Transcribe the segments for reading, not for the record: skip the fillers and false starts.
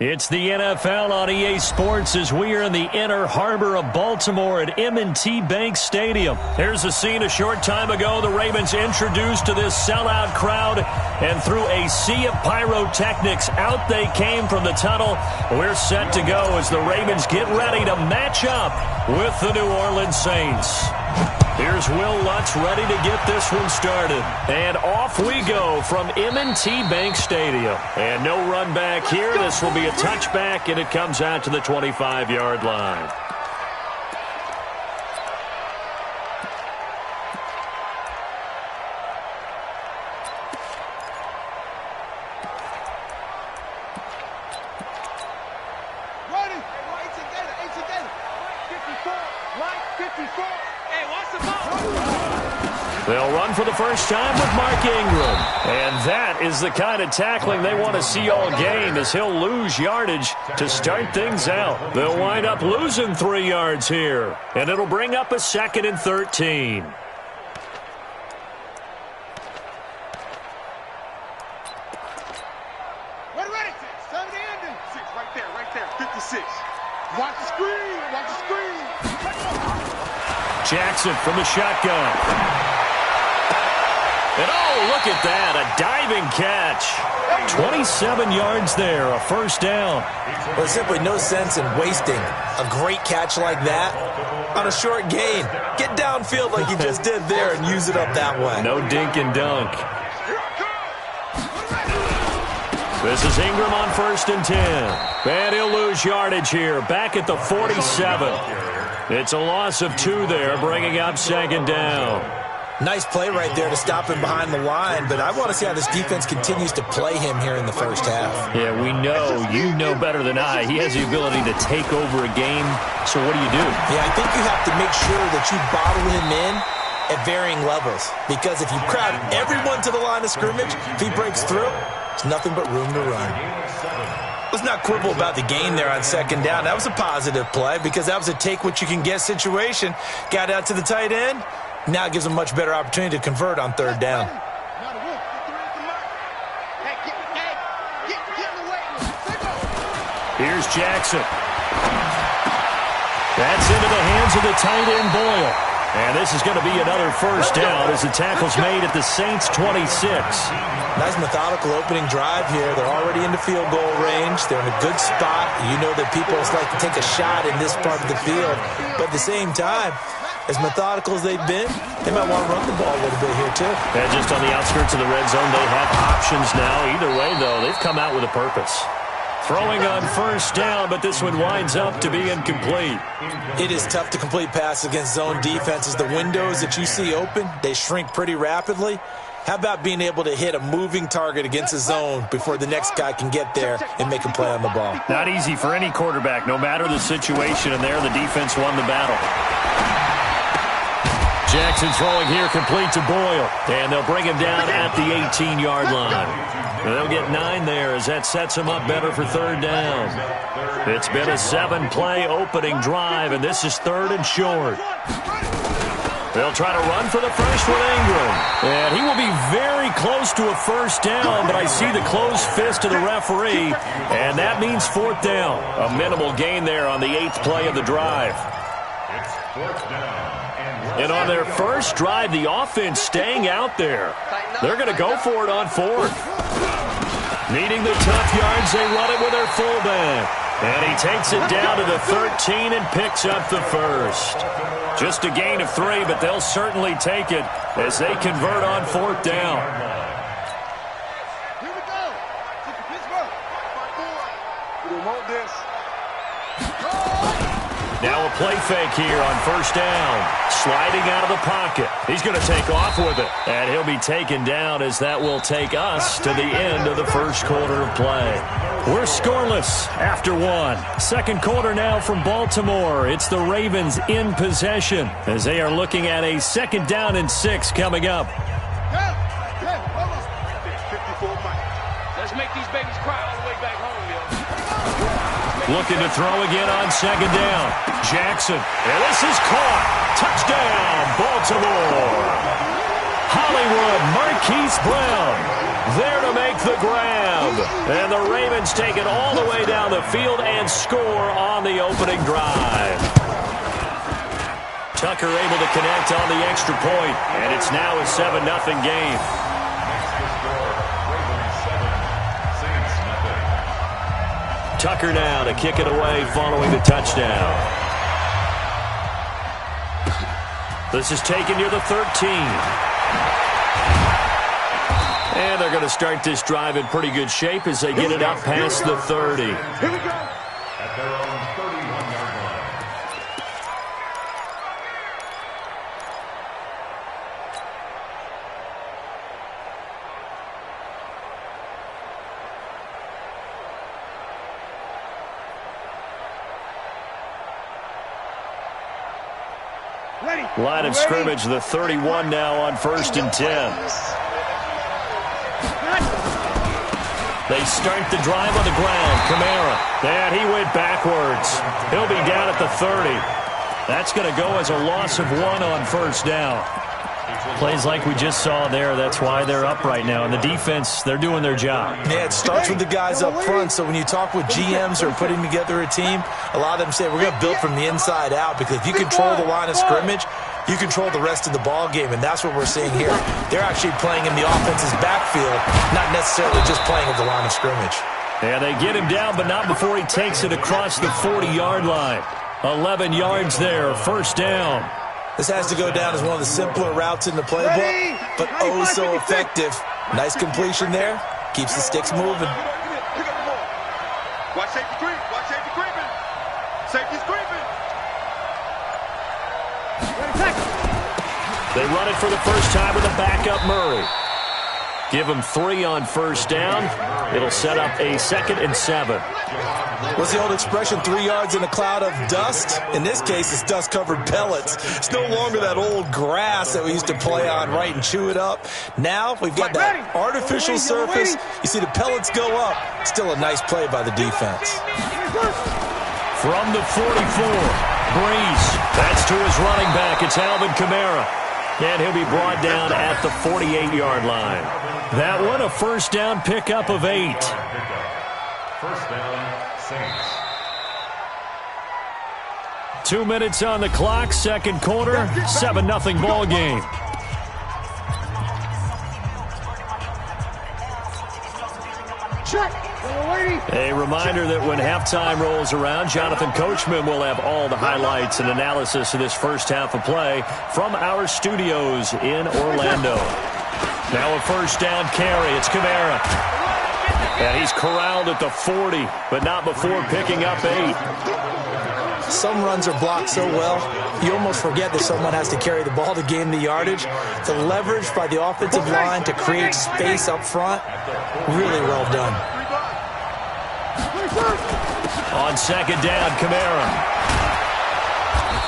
It's the NFL on EA Sports as we are in the inner harbor of Baltimore at M&T Bank Stadium. Here's a scene a short time ago. The Ravens introduced to this sellout crowd, and through a sea of pyrotechnics, out they came from the tunnel. We're set to go as the Ravens get ready to match up with the New Orleans Saints. Here's Will Lutz ready to get this one started. And off we go from M&T Bank Stadium. And no run back here. This will be a touchback, and it comes out to the 25-yard line. They'll run for the first time with Mark Ingram. And that is the kind of tackling they want to see all game, as he'll lose yardage to start things out. They'll wind up losing 3 yards here, and it'll bring up a 2nd and 13. Ready. 6 right there. 56. Watch the screen. Jackson from the shotgun. And oh, look at that, a diving catch. 27 yards there, a first down. Well, there's simply no sense in wasting a great catch like that on a short gain. Get downfield like you just did there and use it up that way. No dink and dunk. This is Ingram on 1st and 10. And he'll lose yardage here, back at the 47. It's a loss of 2 there, bringing up 2nd down. Nice play right there to stop him behind the line, but I want to see how this defense continues to play him here in the first half. Yeah, we know, you know better than I, he has the ability to take over a game. So what do you do? Yeah, I think you have to make sure that you bottle him in at varying levels, because if you crowd everyone to the line of scrimmage, if he breaks through, there's nothing but room to run. Let's not quibble about the gain there on 2nd down. That was a positive play because that was a take-what-you-can-get situation. Got out to the tight end. Now it gives them a much better opportunity to convert on 3rd down. Here's Jackson. That's into the hands of the tight end, Boyle. And this is going to be another first down as the tackle's made at the Saints' 26. Nice methodical opening drive here. They're already into field goal range. They're in a good spot. You know that people like to take a shot in this part of the field. But at the same time, as methodical as they've been, they might want to run the ball a little bit here too. And just on the outskirts of the red zone, they have options now. Either way, though, they've come out with a purpose. Throwing on 1st down, but this one winds up to be incomplete. It is tough to complete passes against zone defenses. The windows that you see open, they shrink pretty rapidly. How about being able to hit a moving target against a zone before the next guy can get there and make a play on the ball? Not easy for any quarterback, no matter the situation, and there the defense won the battle. Jackson throwing here, complete to Boyle. And they'll bring him down at the 18-yard line. And they'll get 9 there as that sets him up better for 3rd down. It's been a 7-play opening drive, and this is 3rd and short. They'll try to run for the first with Ingram. And he will be very close to a first down, but I see the closed fist of the referee, and that means 4th down. A minimal gain there on the 8th play of the drive. It's 4th down. And on their first drive, the offense staying out there. They're going to go for it on 4th. Needing the tough yards, they run it with their fullback. And he takes it down to the 13 and picks up the first. Just a gain of 3, but they'll certainly take it as they convert on 4th down. Here we go. Pittsburgh. We don't want this. Now a play fake here on 1st down. Sliding out of the pocket. He's going to take off with it. And he'll be taken down as that will take us to the end of the first quarter of play. We're scoreless after 1. 2nd quarter now from Baltimore. It's the Ravens in possession as they are looking at a 2nd down and 6 coming up. Let's make these babies cry all the way back home, yo. Looking to throw again on 2nd down. Jackson. And this is caught. Touchdown, Baltimore. Hollywood Marquise Brown there to make the grab. And the Ravens take it all the way down the the field and score on the opening drive. Tucker able to connect on the extra point, and it's now a 7-0 game. Tucker now to kick it away following the touchdown. This is taken near the 13. And they're going to start this drive in pretty good shape as they get it up past the 30. Here we go. At their own 31-yard line. Line of scrimmage, the 31 now on 1st and 10. They start the drive on the ground. Kamara. And he went backwards. He'll be down at the 30. That's going to go as a loss of 1 on 1st down. Plays like we just saw there. That's why they're up right now. And the defense, they're doing their job. Yeah, it starts with the guys up front. So when you talk with GMs or putting together a team, a lot of them say we're going to build from the inside out, because if you control the line of scrimmage, you control the rest of the ball game, and that's what we're seeing here. They're actually playing in the offense's backfield, not necessarily just playing at the line of scrimmage. Yeah, they get him down, but not before he takes it across the 40-yard line. 11 yards there, 1st down. This has to go down as one of the simpler routes in the playbook, but oh so effective. Nice completion there. Keeps the sticks moving. Pick up the ball. Watch safety creep. Watch safety creeping. Safety's creeping. They run it for the first time with a backup Murray. Give him 3 on 1st down. It'll set up a 2nd and 7. What's the old expression, 3 yards in a cloud of dust? In this case, it's dust-covered pellets. It's no longer that old grass that we used to play on, right, and chew it up. Now we've got that artificial surface. You see the pellets go up. Still a nice play by the defense. From the 44, Breeze. That's to his running back. It's Alvin Kamara. And he'll be brought down at the 48-yard line. That one, a 1st down pickup of 8. 1st down, Saints. 2 minutes on the clock, 2nd quarter, 7-0 ball game. A reminder that when halftime rolls around, Jonathan Coachman will have all the highlights and analysis of this first half of play from our studios in Orlando. Now a 1st down carry. It's Kamara. And he's corralled at the 40, but not before picking up 8. Some runs are blocked so well, you almost forget that someone has to carry the ball to gain the yardage. The leverage by the offensive line to create space up front, really well done. On 2nd down, Kamara.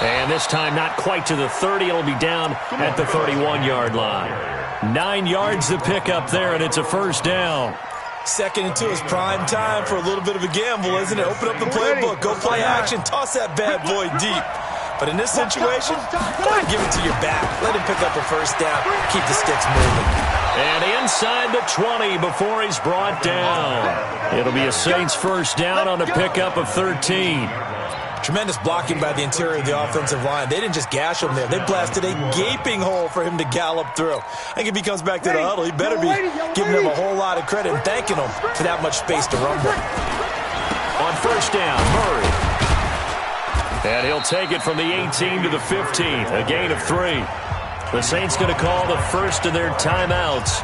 And this time not quite to the 30. It'll be down at the 31-yard line. 9 yards to pick up there, and it's a 1st down. 2nd and 2 is prime time for a little bit of a gamble, isn't it? Open up the playbook, go play action, toss that bad boy deep. But in this situation, go ahead and give it to your back. Let him pick up a 1st down, keep the sticks moving. And inside the 20 before he's brought down. It'll be a Saints 1st down on a pickup of 13. Tremendous blocking by the interior of the offensive line. They didn't just gash him there. They blasted a gaping hole for him to gallop through. I think if he comes back to the huddle, he better be giving them a whole lot of credit and thanking them for that much space to rumble. On 1st down, Murray. And he'll take it from the 18 to the 15, a gain of 3. The Saints going to call the first of their timeouts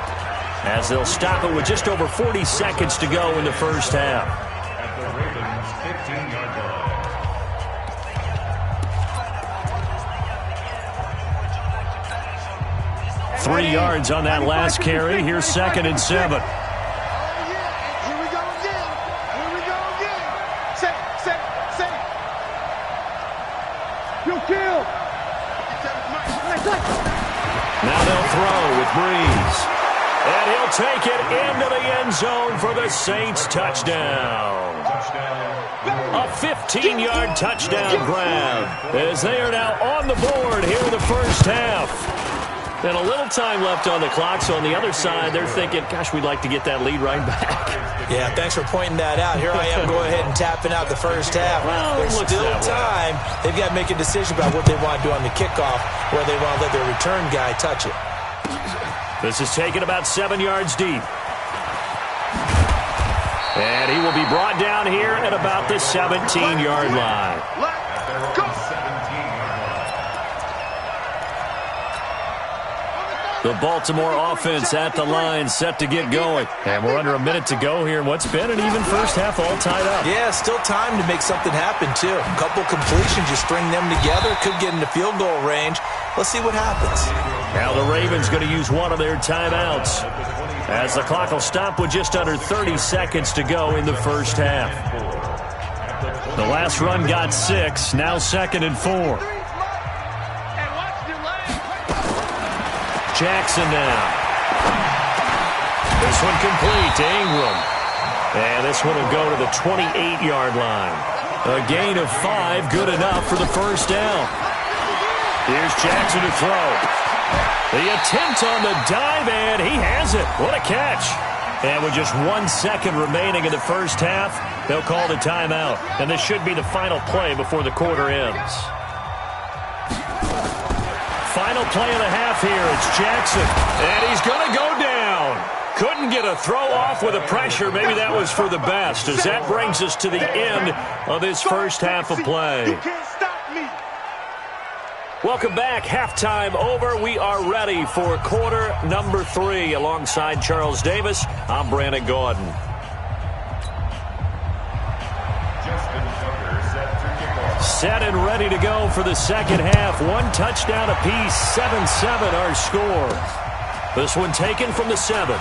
as they'll stop it with just over 40 seconds to go in the first half. At the Ravens' 15-yard line. 3 yards on that last carry. Here's 2nd and 7. Here we go again. Here we go again. Set. You kill. Now they'll throw with Breeze. And he'll take it into the end zone for the Saints touchdown. A 15-yard touchdown grab as they are now on the board here in the first half. And a little time left on the clock, so on the other side, they're thinking, gosh, we'd like to get that lead right back. Yeah, thanks for pointing that out. Here I am going ahead and tapping out the first half. Well, there's still time. They've got to make a decision about what they want to do on the kickoff, where they want to let their return guy touch it. This is taken about 7 yards deep. And he will be brought down here at about the 17-yard line. Go. The Baltimore offense at the line, set to get going. And we're under a minute to go here. What's been an even first half all tied up. Yeah, still time to make something happen, too. A couple completions, you string them together, could get into field goal range. Let's see what happens. Now the Ravens going to use one of their timeouts, as the clock will stop with just under 30 seconds to go in the first half. The last run got 6, now 2nd and 4. Jackson now. This one complete to Ingram. And this one will go to the 28-yard line. A gain of 5, good enough for the first down. Here's Jackson to throw. The attempt on the dive, and he has it. What a catch. And with just 1 second remaining in the first half, they'll call the timeout. And this should be the final play before the quarter ends. Final play of the half here. It's Jackson. And he's going to go down. Couldn't get a throw off with the pressure. Maybe that was for the best, as that brings us to the end of this first half of play. You can't stop me. Welcome back. Halftime over. We are ready for quarter number 3. Alongside Charles Davis, I'm Brandon Gaudin. Set and ready to go for the second half. 1 touchdown apiece, 7-7 our score. This one taken from the 7.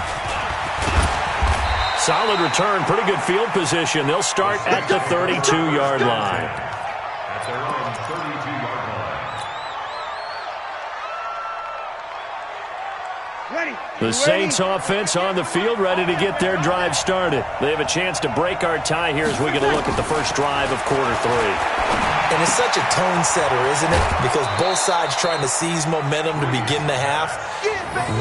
Solid return, pretty good field position. They'll start at the 32-yard line. At their own 32-yard line. Ready. The Saints offense on the field, ready to get their drive started. They have a chance to break our tie here as we get a look at the first drive of quarter 3. And it's such a tone setter, isn't it? Because both sides trying to seize momentum to begin the half.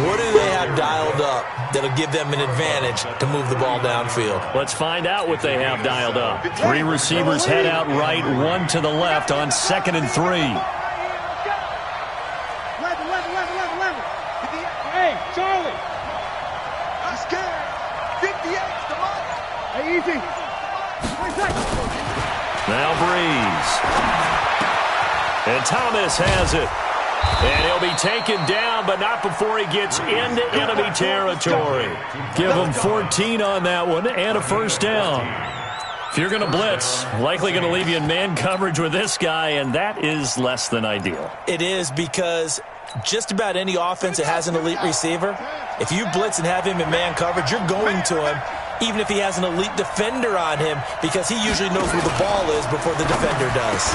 What do they have dialed up that'll give them an advantage to move the ball downfield? Let's find out what they have dialed up. 3 receivers head out right, 1 to the left on 2nd and 3. 11. Hey, Charlie. I'm scared. 58, come on. Hey, easy. 20 seconds. Now Breeze. And Thomas has it. And he'll be taken down, but not before he gets into enemy territory. Give him 14 on that one and a first down. If you're going to blitz, likely going to leave you in man coverage with this guy, and that is less than ideal. It is, because just about any offense that has an elite receiver, if you blitz and have him in man coverage, you're going to him, even if he has an elite defender on him, because he usually knows where the ball is before the defender does.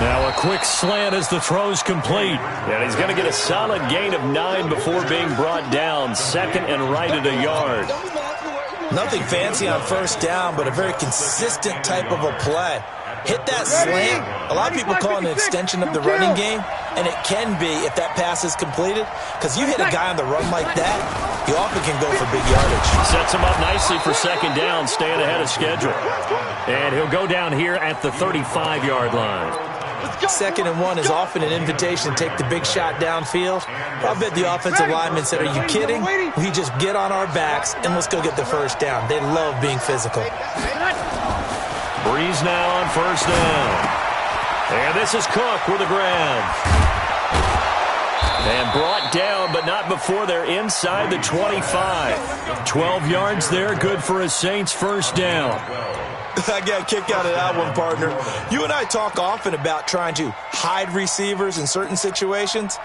Now a quick slant as the throw's complete. And he's going to get a solid gain of 9 before being brought down. 2nd and right at a yard. Nothing fancy on first down, but a very consistent type of a play. Hit that slant. A lot of people call it an extension of the running game, and it can be if that pass is completed, because you hit a guy on the run like that, he often can go for big yardage. Sets him up nicely for 2nd down, staying ahead of schedule. And he'll go down here at the 35-yard line. 2nd and 1 is often an invitation to take the big shot downfield. I bet the offensive lineman said, are you kidding? We just get on our backs and let's go get the first down. They love being physical. Breeze now on first down. And this is Cook with a grab. And brought down, but not before they're inside the 25. 12 yards there, good for a Saints first down. I got a kick out of that one, partner. You and I talk often about trying to hide receivers in certain situations,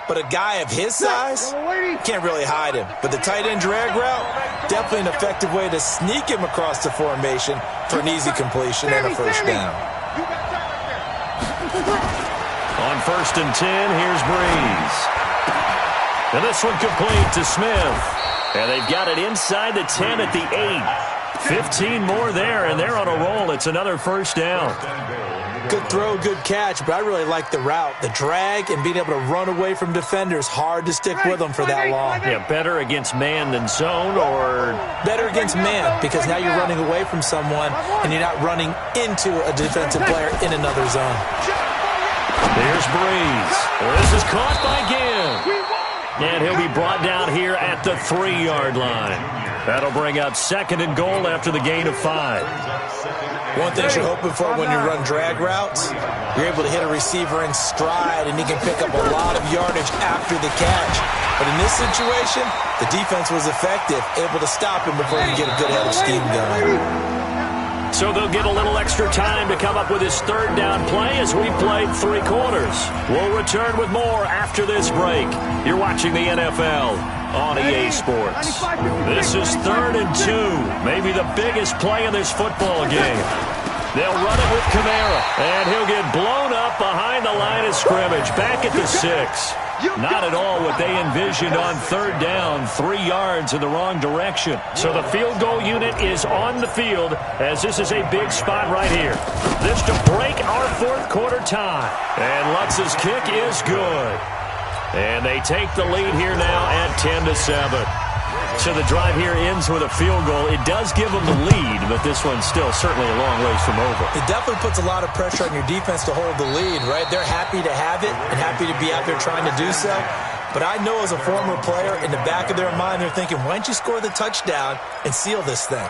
but a guy of his size can't really hide him. But the tight end drag route, definitely an effective way to sneak him across the formation for an easy completion and a first down. On 1st and 10, here's Breeze. And this one complete to Smith. And they've got it inside the 10 at the 8. 15 more there, and they're on a roll. It's another first down. Good throw, good catch, but I really like the route. The drag and being able to run away from defenders, hard to stick with them for that long. Yeah, better against man than zone, or? Better against man, because now you're running away from someone and you're not running into a defensive player in another zone. There's Breeze. This is caught by Ginn. And he'll be brought down here at the 3-yard line. That'll bring up 2nd and goal after the gain of 5. One thing you're hoping for when you run drag routes, you're able to hit a receiver in stride, and he can pick up a lot of yardage after the catch. But in this situation, the defense was effective, able to stop him before you get a good head of steam going. So they'll get a little extra time to come up with his 3rd down play as we played 3 quarters. We'll return with more after this break. You're watching the NFL on EA Sports. This is 3rd and 2, maybe the biggest play in this football game. They'll run it with Kamara, and he'll get blown up behind the line of scrimmage, back at the 6. Not at all what they envisioned on 3rd down, 3 yards in the wrong direction. So the field goal unit is on the field, as this is a big spot right here. This to break our 4th quarter tie. And Lutz's kick is good. And they take the lead here now at 10-7. So the drive here ends with a field goal. It does give them the lead, but this one's still certainly a long ways from over. It definitely puts a lot of pressure on your defense to hold the lead, right? They're happy to have it and happy to be out there trying to do so. But I know as a former player, in the back of their mind, they're thinking, why don't you score the touchdown and seal this thing?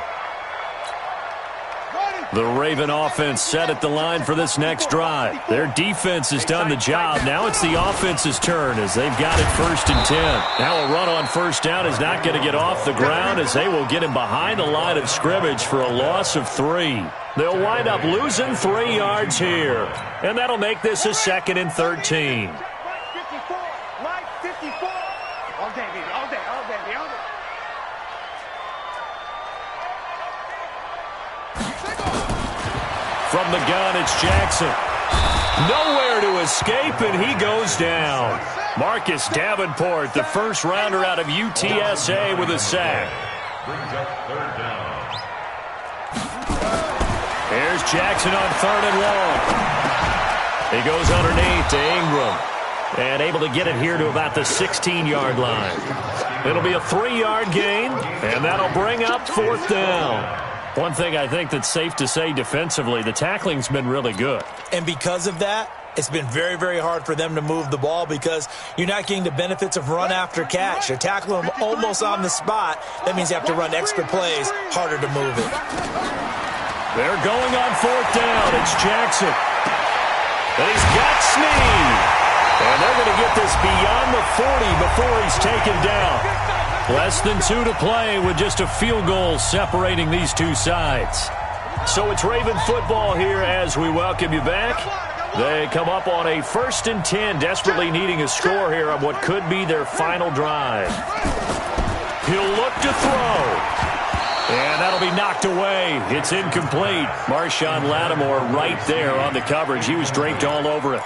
The Raven offense set at the line for this next drive. Their defense has done the job. Now it's the offense's turn as they've got it 1st and 10. Now a run on 1st down is not going to get off the ground as they will get him behind the line of scrimmage for a loss of 3. They'll wind up losing 3 yards here. And that'll make this a 2nd and 13. From the gun, it's Jackson. Nowhere to escape, and he goes down. Marcus Davenport, the 1st rounder out of UTSA, with a sack. Here's Jackson on 3rd and long. He goes underneath to Ingram. And able to get it here to about the 16-yard line. It'll be a 3-yard gain, and that'll bring up 4th down. One thing I think that's safe to say defensively, the tackling's been really good. And because of that, it's been very, very hard for them to move the ball because you're not getting the benefits of run after catch. You're tackling them almost on the spot. That means you have to run extra plays, harder to move it. They're going on 4th down. It's Jackson. And he's got Snead. And they're going to get this beyond the 40 before he's taken down. Less than 2 to play with just a field goal separating these two sides. So it's Raven football here as we welcome you back. They come up on a 1st and 10, desperately needing a score here on what could be their final drive. He'll look to throw. And that'll be knocked away. It's incomplete. Marshawn Lattimore right there on the coverage. He was draped all over it.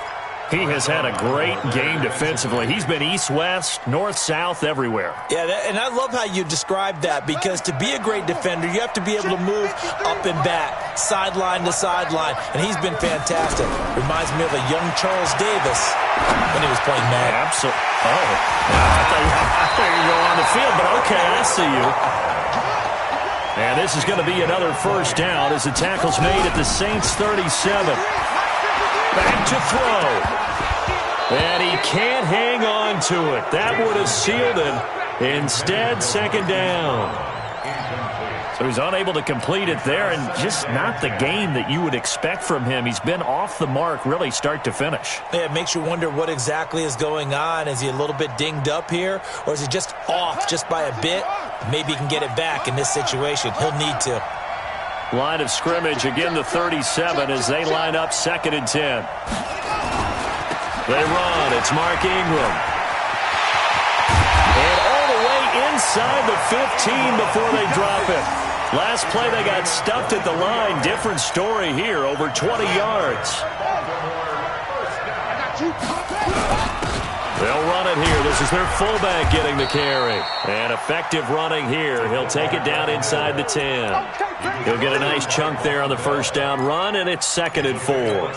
He has had a great game defensively. He's been east-west, north-south, everywhere. Yeah, and I love how you described that because to be a great defender, you have to be able to move up and back, sideline to sideline, and he's been fantastic. Reminds me of a young Charles Davis when he was playing Madden. Absolutely. Oh, I thought you were on the field, but okay, I see you. And this is going to be another 1st down as the tackle's made at the Saints 37. Back to throw. And he can't hang on to it. That would have sealed him. Instead, 2nd down. So he's unable to complete it there, and just not the game that you would expect from him. He's been off the mark really start to finish. Yeah, it makes you wonder what exactly is going on. Is he a little bit dinged up here, or is he just off just by a bit? Maybe he can get it back in this situation. He'll need to. Line of scrimmage, again the 37 as they line up 2nd and 10. They run. It's Mark Ingram. And all the way inside the 15 before they drop it. Last play they got stuffed at the line. Different story here, over 20 yards. They'll run it here. This is their fullback getting the carry. And effective running here. He'll take it down inside the 10. He'll get a nice chunk there on the first down run, and it's 2nd and 4.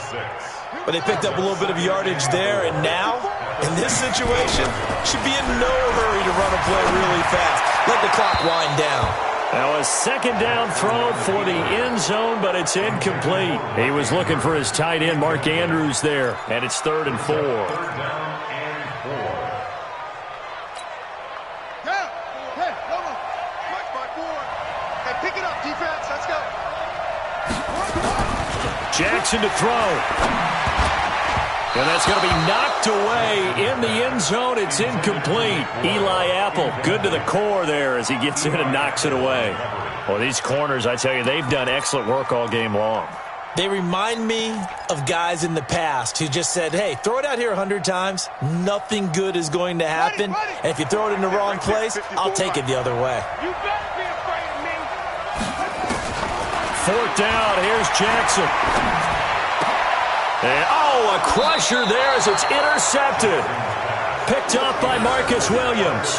But they picked up a little bit of yardage there, and now, in this situation, should be in no hurry to run a play really fast. Let the clock wind down. Now a 2nd down throw for the end zone, but it's incomplete. He was looking for his tight end, Mark Andrews, there, and it's 3rd and 4. Jackson to throw. And that's going to be knocked away in the end zone. It's incomplete. Eli Apple, good to the core there as he gets in and knocks it away. Well, these corners, I tell you, they've done excellent work all game long. They remind me of guys in the past who just said, hey, throw it out here 100 times. Nothing good is going to happen. And if you throw it in the wrong place, I'll take it the other way. You better be afraid of me. 4th down. Here's Jackson. And, a crusher there as it's intercepted. Picked up by Marcus Williams.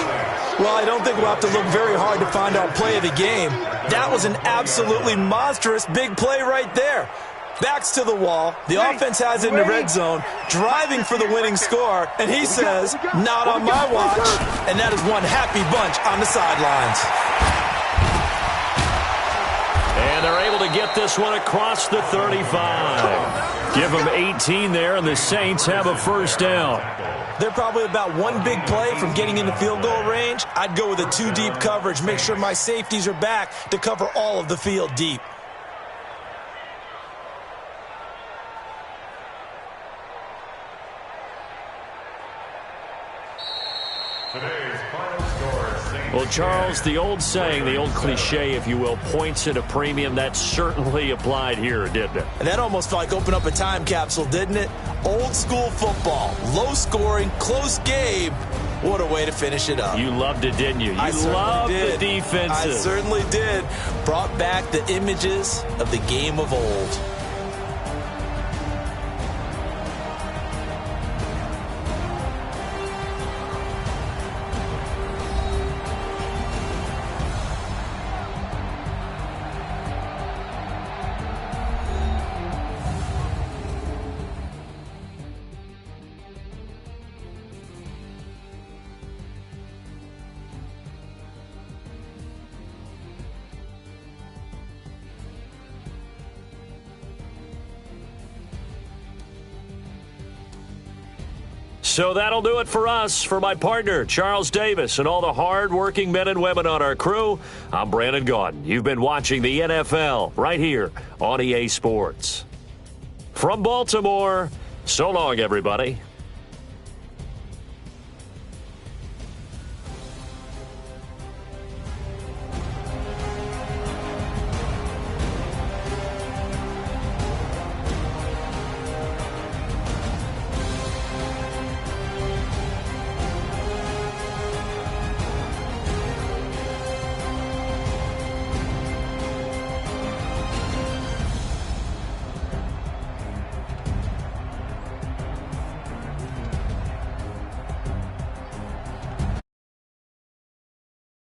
Well, I don't think we'll have to look very hard to find our play of the game. That was an absolutely monstrous big play right there. Backs to the wall. The offense has it in the red zone, driving for the winning score. And he says, not on my watch. And that is one happy bunch on the sidelines. And they're able to get this one across the 35. Give them 18 there, and the Saints have a first down. They're probably about one big play from getting into field goal range. I'd go with a 2-deep coverage. Make sure my safeties are back to cover all of the field deep. Today's final score, Saints. Well, Charles, the old saying, the old cliche, if you will, points at a premium, that certainly applied here, didn't it? And that almost felt like open up a time capsule, didn't it? Old school football, low scoring, close game. What a way to finish it up. You loved it, didn't you? I loved did. the defenses. I certainly did. Brought back the images of the game of old. So that'll do it for us. For my partner, Charles Davis, and all the hard-working men and women on our crew, I'm Brandon Gaudin. You've been watching the NFL right here on EA Sports. From Baltimore, so long, everybody.